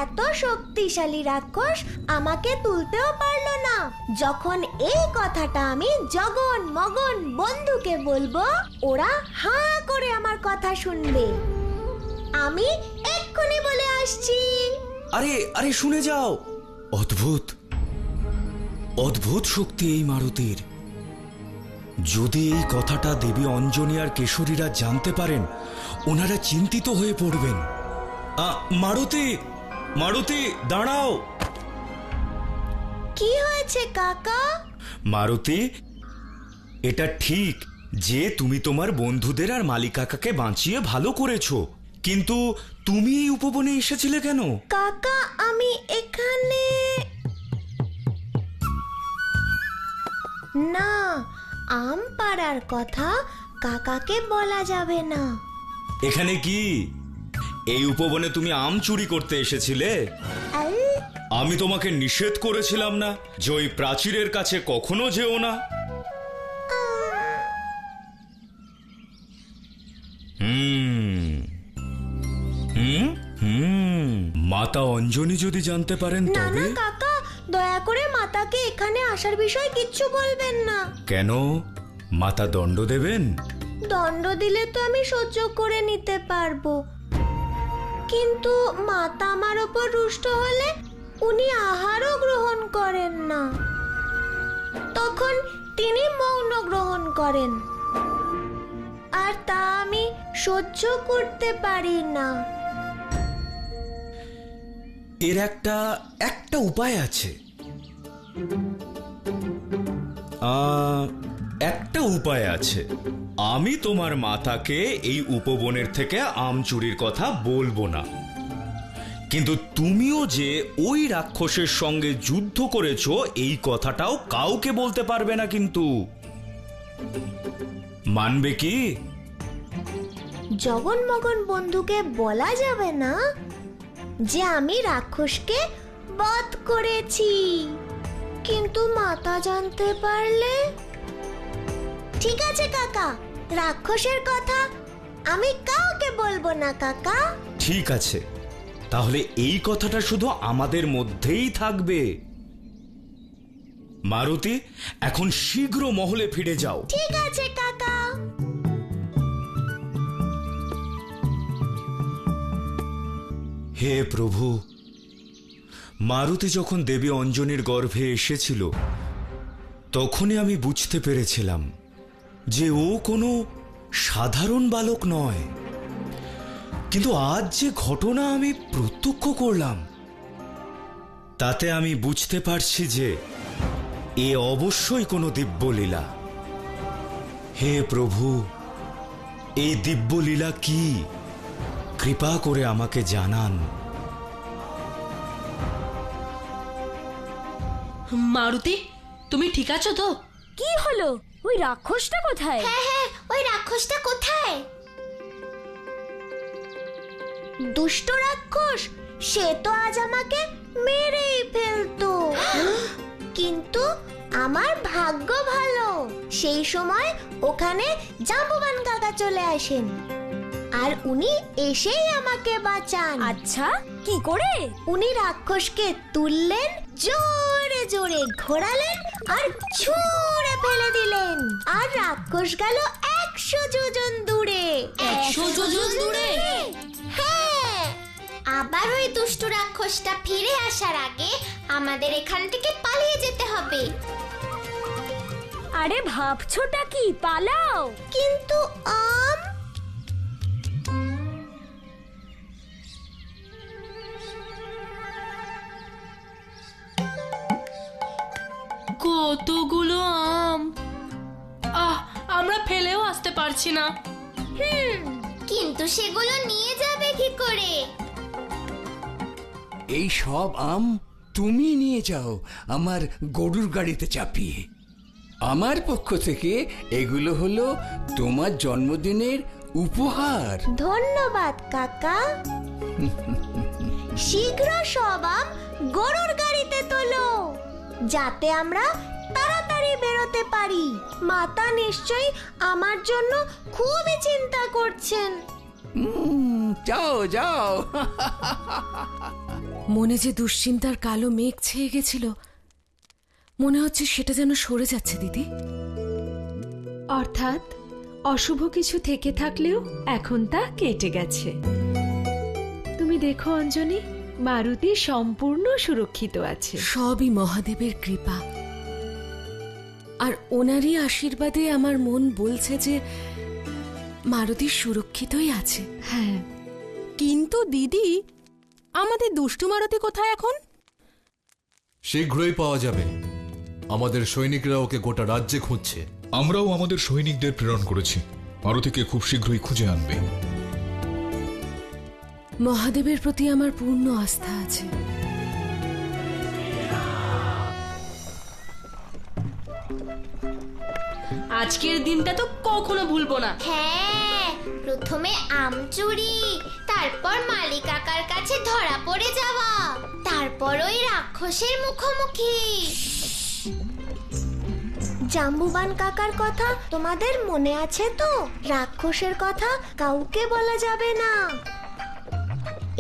এত শক্তিশালী রাক্ষস আমাকে তুলতেও পারলো না। যখন এই কথাটা আমি জগন মগন বন্ধুকে বলবো, ওরা হাঁ করে আমার কথা শুনবে। আমি এক্ষুনি বলে আসছি। আরে আরে শুনে যাও, অদ্ভুত অদ্ভুত শক্তি এই মারুতির। যদি এই কথাটা দেবী অঞ্জনী আর কেশরীরা জানতে পারেন, ওনারা চিন্তিত হয়ে পড়বেন। মারুতি, মারুতি দাঁড়াও। কি হয়েছে কাকা? মারুতি, এটা ঠিক যে তুমি তোমার বন্ধুদের আর মালিক কাকাকে বাঁচিয়ে ভালো করেছো, কিন্তু তুমি এই উপবনে এসেছিলে কেন? কাকা আমি এখানে না, আম পাড়ার কথা কাকাকে বলা যাবে না। এখানে কি এই উপবনে তুমি আম চুরি করতে এসেছিলে? আমি তোমাকে নিষেধ করেছিলাম না যে ওই প্রাচীরের কাছে কখনো যেও না? মাতা অঞ্জনী যদি জানতে পারেন না তবে? না কাকা, দয়া করে মাতাকে এখানে আসার বিষয়ে কিচ্ছু বলবেন না। কেন? মাতা দণ্ড দেবেন? দণ্ড দিলে তো আমি সহ্য করে নিতে পারবো, কিন্তু মাতা আমার ওপর রুষ্ট হলে উনি আহারও গ্রহণ করেন না। তখন তিনি মৌন গ্রহণ করেন, আর তা আমি সহ্য করতে পারি না। এর একটা উপায় আছে। একটা উপায় আছে। আমি তোমার মাতাকে এই উপবনের থেকে আম চুরির কথা বলবো না, কিন্তু তুমিও যে ওই রাক্ষসের সঙ্গে যুদ্ধ করেছো এই কথাটাও কাউকে বলতে পারবে না, কিন্তু মানবে কি? জগনমগন বন্ধুকে বলা যাবে না যে আমি রাক্ষসকে বধ করেছি, কিন্তু মাতা জানতে পারলে? ঠিক আছে কাকা, রাক্ষসের কথা আমি কাউকে বলবো না কাকা। ঠিক আছে, তাহলে এই কথাটা শুধু আমাদের মধ্যেই থাকবে। মারুতি, এখন শীঘ্র মহলে ফিরে যাও। ঠিক আছে কাকা। হে প্রভু, মারুতি যখন দেবী অঞ্জনীর গর্ভে এসেছিল তখনই আমি বুঝতে পেরেছিলাম যে ও কোনো সাধারণ বালক নয়, কিন্তু আজ যে ঘটনা আমি প্রত্যক্ষ করলাম তাতে আমি বুঝতে পারছি যে এ অবশ্যই কোনো দিব্যলীলা। হে প্রভু, এই দিব্যলীলা কি? কৃপা করে আমাকে জানান। মারুতি, তুমি ঠিক আছো তো? কি হলো? ওই রাক্ষসটা কোথায়? হ্যাঁ হ্যাঁ, ওই রাক্ষসটা কোথায়? দুষ্ট রাক্ষস, সে তো আজ আমাকে মেরেই ফেলতো, কিন্তু আমার ভাগ্য ভালো, সেই সময় ওখানে জাম্বুবান কাকা চলে আসেন, আর উনি এসেই আমাকে বাঁচান। আচ্ছা, কি করে? উনি রাক্ষসকে তুললেন, জোরে জোরে ঘোরালেন আর ছুঁড়ে ফেলে দিলেন, আর রাক্ষস গেল 100 যোজন দূরে। 100 যোজন দূরে? হ্যাঁ, আবার ওই দুষ্ট রাক্ষসটা ফিরে আসার আগে আমাদের এখান থেকে পালিয়ে যেতে হবে। আরে ভাবছোটা কি? পালাও। কিন্তু আম, কতগুলো আম! আমরা ফেলেও আসতে পারছি না। কিন্তু সেগুলো নিয়ে যাবে কি করে? এই সব আম তুমি নিয়ে যাও আমার গরুর গাড়িতে চাপিয়ে। আমার পক্ষ থেকে এগুলো হলো তোমার জন্মদিনের উপহার। ধন্যবাদ কাকা। শীঘ্র সব আম গরুর গাড়িতে তোলো, যাতে আমরা তাড়াতাড়ি বেরোতে পারি। মাতা নিশ্চয়ই আমার জন্য খুবই চিন্তা করছেন। যাও যাও। মনে যে দুশ্চিন্তার কালো মেঘ ছেয়ে গেছিল, মনে হচ্ছে সেটা যেন সরে যাচ্ছে দিদি। অর্থাৎ অশুভ কিছু থেকে থাকলেও এখন তা কেটে গেছে। তুমি দেখো অঞ্জনি, মারুতি সম্পূর্ণ সুরক্ষিত আছে। সবই মহাদেবের কৃপা, আর ওনারই আশীর্বাদে আমার মন বলছে যে মারুতি সুরক্ষিতই আছে। হ্যাঁ, কিন্তু দিদি, আমাদের দুষ্টু মারুতি কোথায় এখন? শীঘ্রই পাওয়া যাবে। আমাদের সৈনিকরা ওকে গোটা রাজ্যে খুঁজছে। আমরাও আমাদের সৈনিকদের প্রেরণ করেছি, মারুতিকে খুব শীঘ্রই খুঁজে আনবে। মহাদেবের প্রতি আমার পূর্ণ আস্থা আছে। আজকের দিনটা তো কখনো ভুলবো না। হ্যাঁ, প্রথমে আম চুরি, তারপর মালি কাকার কাছে ধরা পড়ে যাওয়া, তারপর ওই রাক্ষসের মুখোমুখি। জাম্বুবান কাকার কথা তোমাদের মনে আছে তো? রাক্ষসের কথা কাউকে বলা যাবে না,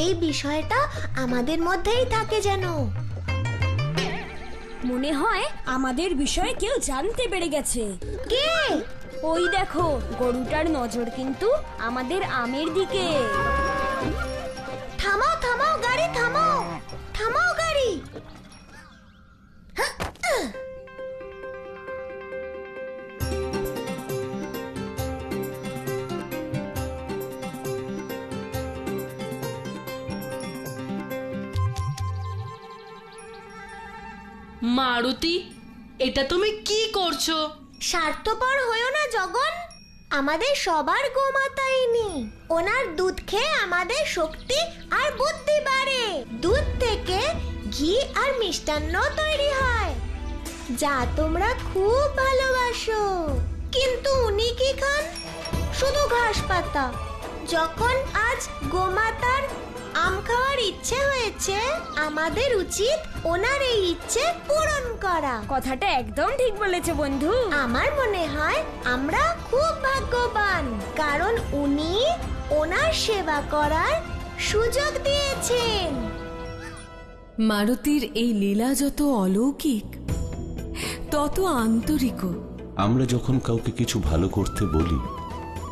এই বিষয়টা আমাদের মধ্যেই থাকে যেন। মনে হয় আমাদের বিষয়ে কেউ জানতে পেরে গেছে। কে? ওই দেখো, গরুটার নজর কিন্তু আমাদের আমের দিকে। থামাও থামাও গাড়ি, থামাও থামাও গাড়ি। মারুতি, এটা তুমি কি করছো? স্বার্থপর হয়েও না জগন, আমাদের সবার গোমাতা ইনি। ওনার দুধ খেয়ে আমাদের শক্তি আর বুদ্ধি বাড়ে। দুধ থেকে ঘি আর মিষ্টান্ন তৈরি হয়, যা তোমরা খুব ভালোবাসো। কিন্তু উনি কি খান? শুধু ঘাস পাতা। যখন আজ গোমাতার আম খাওয়ার ইচ্ছে হয়েছে, আমাদের উচিত ওনার এই ইচ্ছে পূরণ করা। কথাটা একদম ঠিক বলেছে বন্ধু। আমার মনে হয় আমরা খুব ভাগ্যবান, কারণ উনি ওনার সেবা করার সুযোগ দিয়েছেন। মারুতির এই লীলা যত অলৌকিক, তত আন্তরিকও। আমরা যখন কাউকে কিছু ভালো করতে বলি,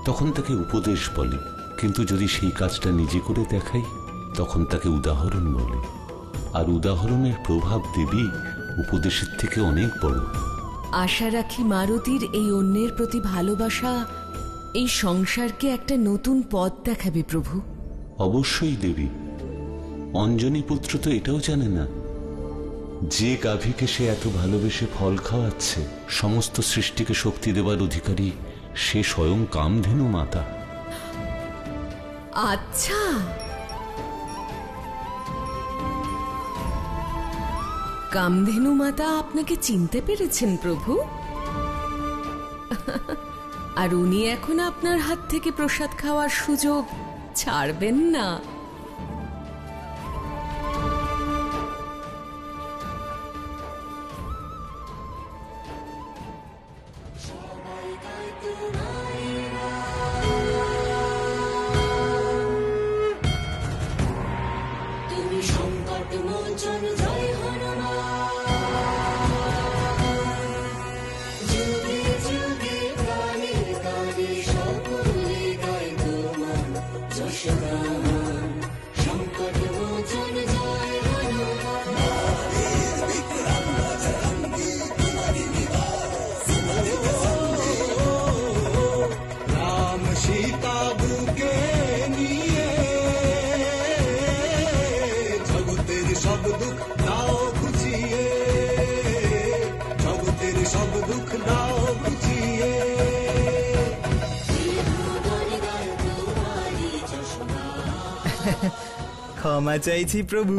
তখন তাকে উপদেশ বলি, কিন্তু যদি সেই কাজটা নিজে করে দেখাই, তখন তাকে উদাহরণ বলে। আর উদাহরণের প্রভাব দেবী উপদেশের থেকে অনেক বড়। আশা রাখি মারুতির এই অন্যের প্রতি ভালোবাসা এই সংসারকে একটা নতুন পথ দেখাবে প্রভু। অবশ্যই দেবী। অঞ্জনী পুত্র তো এটাও জানে না, যে গাভীকে সে এত ভালোবেসে ফল খাওয়াচ্ছে, সমস্ত সৃষ্টিকে শক্তি দেবার অধিকারী সে স্বয়ং কামধেনু মাতা। আচ্ছা, কামধেনু মাতা আপনাকে চিনতে পেরেছেন প্রভু, আর উনি এখন আপনার হাত থেকে প্রসাদ খাওয়ার সুযোগ ছাড়বেন না। ক্ষমা চাইছি প্রভু।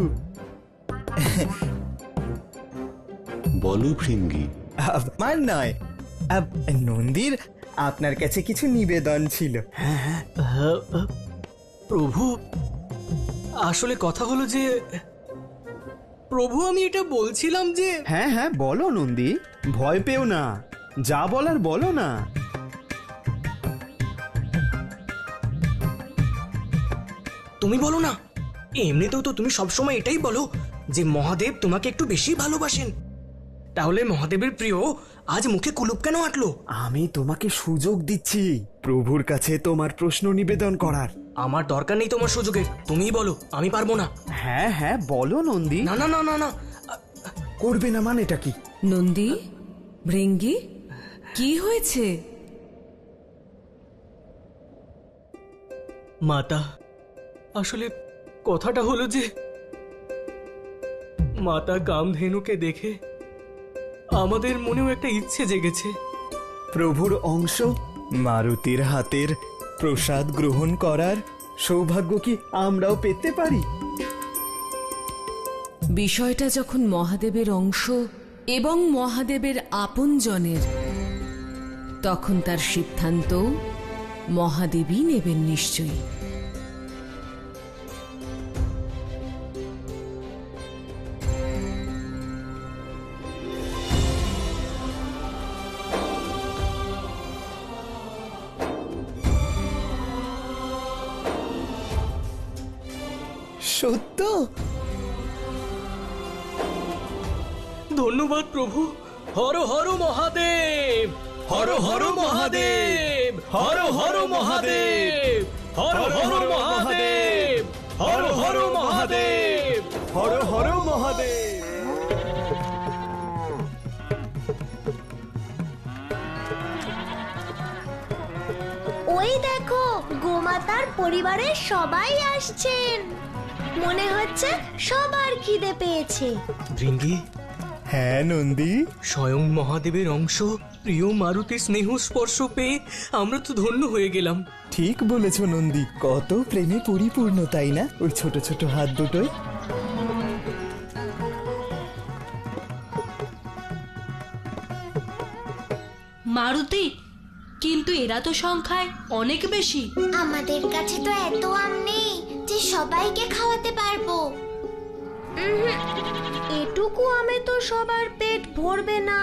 বলো ভৃঙ্গি। আমার নয়, নন্দীর আপনার কাছে কিছু নিবেদন ছিল। প্রভু, আসলে কথা হলো যে, প্রভু আমি এটা বলছিলাম যে। হ্যাঁ হ্যাঁ বলো নন্দী, ভয় পেও না, যা বলার বলো না। তুমি বলো না। এমনিতেও তো তুমি সবসময় এটাই বলো যে মহাদেব তোমাকে একটু বেশি ভালোবাসেন। তাহলে মহাদেবের প্রিয় আজ মুখে কুলুপ কেন আটলো? আমি তোমাকে সুযোগ দিচ্ছি প্রভুর কাছে তোমার প্রশ্ন নিবেদন করার। আমার দরকার নেই তোমার সুযোগের, তুমিই বলো, আমি পারবো না। হ্যাঁ হ্যাঁ বলো নন্দী। না না না না না, করবে না মানেটা কি? নন্দী, ভৃঙ্গি, কি হয়েছে? মাতা, আসলে কথাটা হলো যে মাতা কামধেনুকে দেখে আমাদের মনেও একটা ইচ্ছে জেগেছে। প্রভুর অংশ মারুতির হাতের প্রসাদ গ্রহণ করার সৌভাগ্য কি আমরাও পেতে পারি? বিষয়টা যখন মহাদেবের অংশ এবং মহাদেবের আপনজনের, তখন তার সিদ্ধান্ত মহাদেবই নেবেন নিশ্চয়ই। সত্য? ধন্যবাদ প্রভু। হর হর মহাদেব, হর হর মহাদেব, হর হর মহাদেব, হর হর মহাদেব, হর হর মহাদেব, হর হর মহাদেব। ওই দেখো, গোমাতার পরিবারের সবাই আসছেন। মনে হচ্ছে সবার খিদে পেয়েছে। ভৃঙ্গি, হ্যাঁ নন্দী, স্বয়ং মহাদেবের অংশ প্রিয় মারুতি স্নেহ স্পর্শ পেয়ে আমরা তো ধন্য হয়ে গেলাম। ঠিক বলেছ নন্দী, কত প্রেমে পরিপূর্ণ, তাই না ওই ছোট ছোট হাত দুটোয়? মারুতি, কিন্তু এরা তো সংখ্যায় অনেক বেশি। আমাদের কাছে তো এত আম নেই যে সবাইকে খাওয়াতে পারবো। এটুকু আমে তো সবার পেট ভরবে না।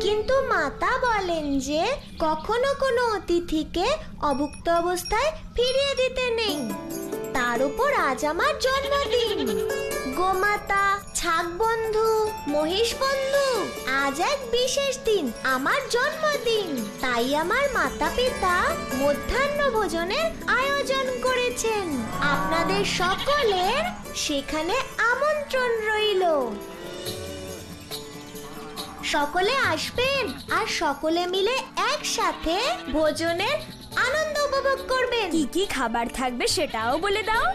কিন্তু মাতা বলেন যে কখনো কোনো অতিথিকে অভুক্ত অবস্থায় ফিরিয়ে দিতে নেই। তার উপর আজ আমার জন্মদিন। গোমাতা, ছাগ বন্ধু, মহিষ বন্ধু, আজ এক বিশেষ দিন, আমার জন্মদিন। তাই আমার মাতা পিতা মধ্যাহ্ন ভোজনের আয়োজন করেছেন। আপনাদের সকলের সেখানে আমন্ত্রণ রইল। সকলে আসবেন আর সকলে মিলে একসাথে ভোজনের আনন্দ উপভোগ করবেন। কি কি খাবার থাকবে সেটাও বলে দাও।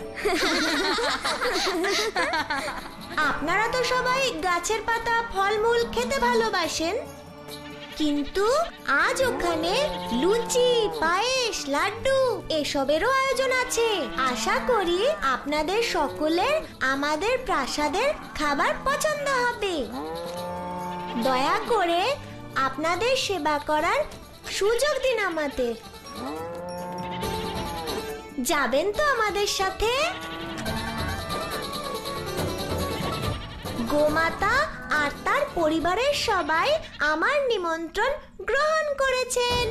আপনারা তো সবাই গাছের পাতা ফলমূল খেতে ভালোবাসেন, কিন্তু আজ ওখানে লুচি, পায়েস, লাড্ডু এসবেরও আয়োজন আছে। আশা করি আপনাদের সকলের আমাদের প্রাসাদের খাবার পছন্দ হবে। দয়া করে আপনাদের সেবা করার সুযোগ দিন আমাদের। যাবেন তো আমাদের সাথে? গোমাতা আর তার পরিবারের সবাই আমার নিমন্ত্রণ গ্রহণ করেছেন।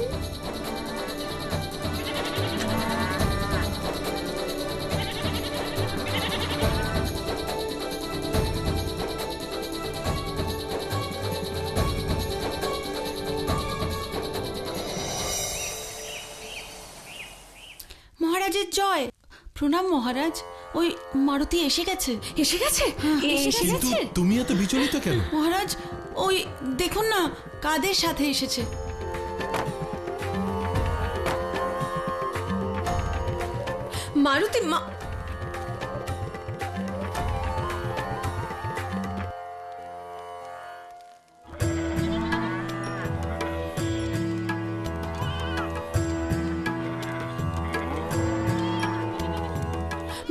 মহারাজের জয়। প্রণাম মহারাজ, ওই মারুতি এসে গেছে। এসে গেছে? কিন্তু তুমি এত বিচলিত কেন? মহারাজ, ওই দেখুন না, কাদের সাথে এসেছে। মারুতি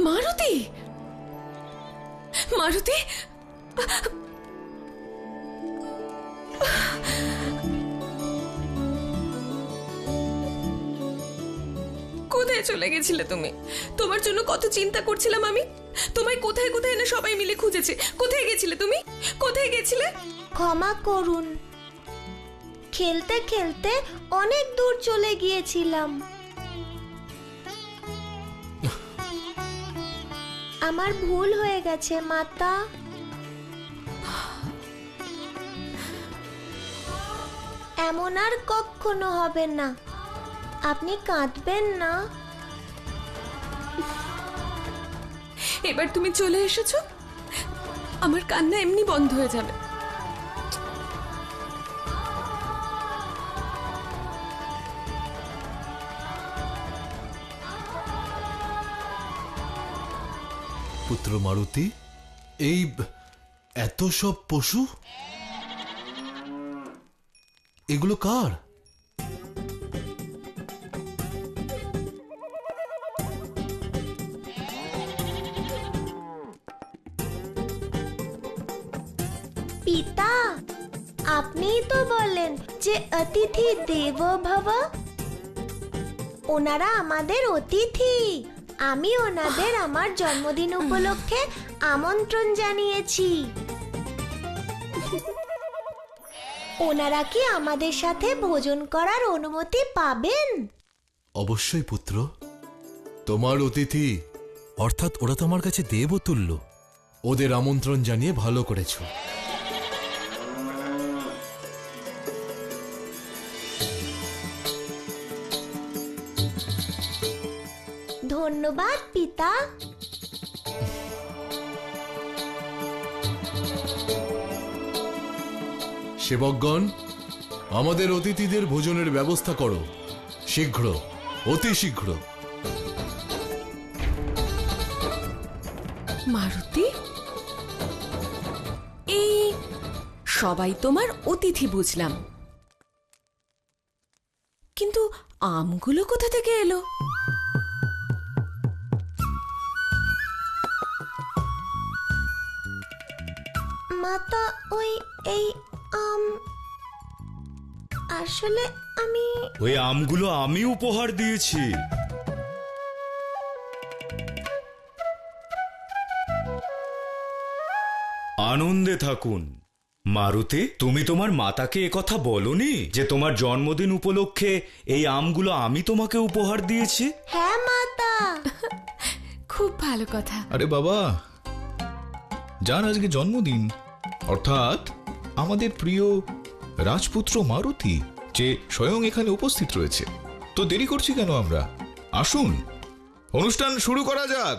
মারুতি, মারুতি, কোথায় চলে গেছিলে তুমি? তোমার জন্য কত চিন্তা করছিলাম আমি। তোমায় কোথায় কোথায় এনে সবাই মিলে খুঁজেছে। কোথায় গেছিলে তুমি? কোথায় গেছিলে? ক্ষমা করুন, খেলতে খেলতে অনেক দূর চলে গিয়েছিলাম। আমার ভুল হয়ে গেছে মাতা। এমন আর কখনো হবে না। আপনি কাঁদবেন না। এবার তুমি চলে এসেছো, আমার কান্না এমনি বন্ধ হয়ে যাবে। পুত্র মারুতি, এই এত সব পশু, এগুলো কার? পিতা, আপনিই তো বলেন যে অতিথি দেব ভব। ওনারা আমাদের অতিথি। আমি ওনাদের আমার জন্মদিন উপলক্ষে আমন্ত্রণ জানিয়েছি। ওনারা কি আমাদের সাথে ভোজন করার অনুমতি পাবেন? অবশ্যই পুত্র, তোমার অতিথি, অর্থাৎ ওরা তোমার কাছে দেবতুল্য। ওদের আমন্ত্রণ জানিয়ে ভালো করেছো। ধন্যবাদ পিতা। সেবকগণ, আমাদের অতিথিদের ভোজনের ব্যবস্থা করো, শীঘ্র, অতি শীঘ্র। মারুতি, এই সবাই তোমার অতিথি বুঝলাম, কিন্তু আমগুলো কোথা থেকে এলো? মাতা, এই আম আসলে আমি ওই আমগুলো আমি উপহার দিয়েছি। আনন্দে থাকুন। মারুতি, তুমি তোমার মাতাকে একথা বলনি যে তোমার জন্মদিন উপলক্ষে এই আমগুলো আমি তোমাকে উপহার দিয়েছি? হ্যাঁ মাতা। খুব ভালো কথা। আরে বাবা, যার আজকে জন্মদিন, অর্থাৎ আমাদের প্রিয় রাজপুত্র মারুতি, যে স্বয়ং এখানে উপস্থিত রয়েছে, তো দেরি করছি কেন আমরা? আসুন, অনুষ্ঠান শুরু করা যাক।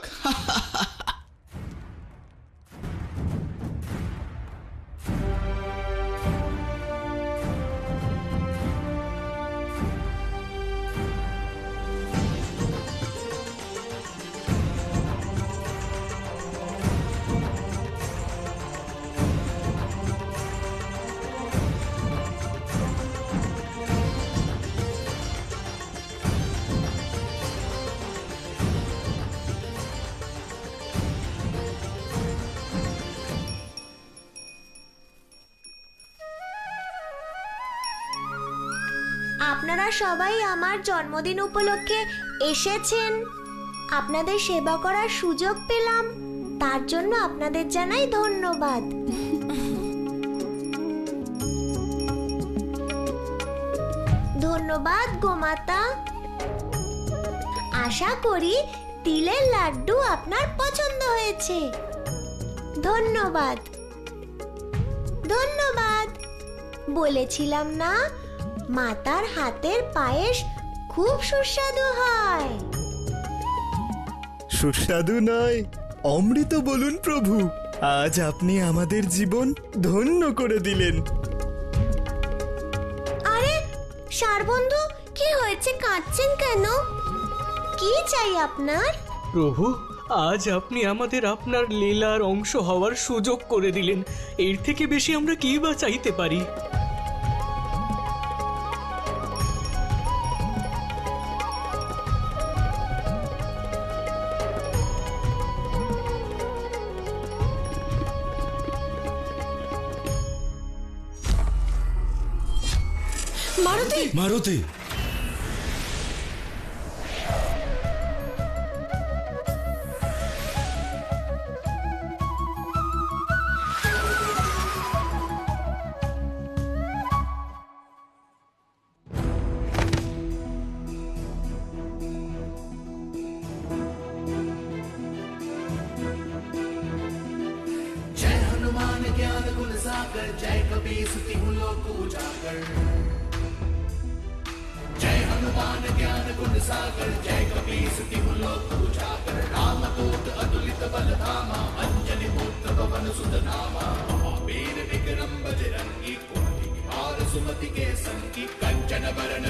আপনারা সবাই আমার জন্মদিন উপলক্ষে এসেছেন। আপনাদের সেবা করার সুযোগ পেলাম, তার জন্য আপনাদের জানাই ধন্যবাদ। ধন্যবাদ গোমাতা। আশা করি তিলের লাড্ডু আপনার পছন্দ হয়েছে। ধন্যবাদ। ধন্যবাদ। বলেছিলাম না, মাতার হাতের পায়েস খুব সুস্বাদু হয়। সুস্বাদু নয়, অমৃত বলুন প্রভু। আজ আপনি আমাদের জীবন ধন্য করে দিলেন। আরে সারবন্ধু, কি হয়েছে? কাঁদছেন কেন? কি চাই আপনার? প্রভু, আজ আপনি আমাদের আপনার লীলার অংশ হওয়ার সুযোগ করে দিলেন। এর থেকে বেশি আমরা কি বা চাইতে পারি? মারুতি, মারুতি, सागर जय कबीर स्तुति हूँ लोक उजागर जय हनुमान ज्ञान गुण सागर जय कबीर स्तुति हूँ लोक उजागर रामदूत अतुलित बल धामा अंजनी पुत्र पवन सुत नामा महावीर विक्रम बजरंगी कुमति निवार सुमति के संगी कंचन वरण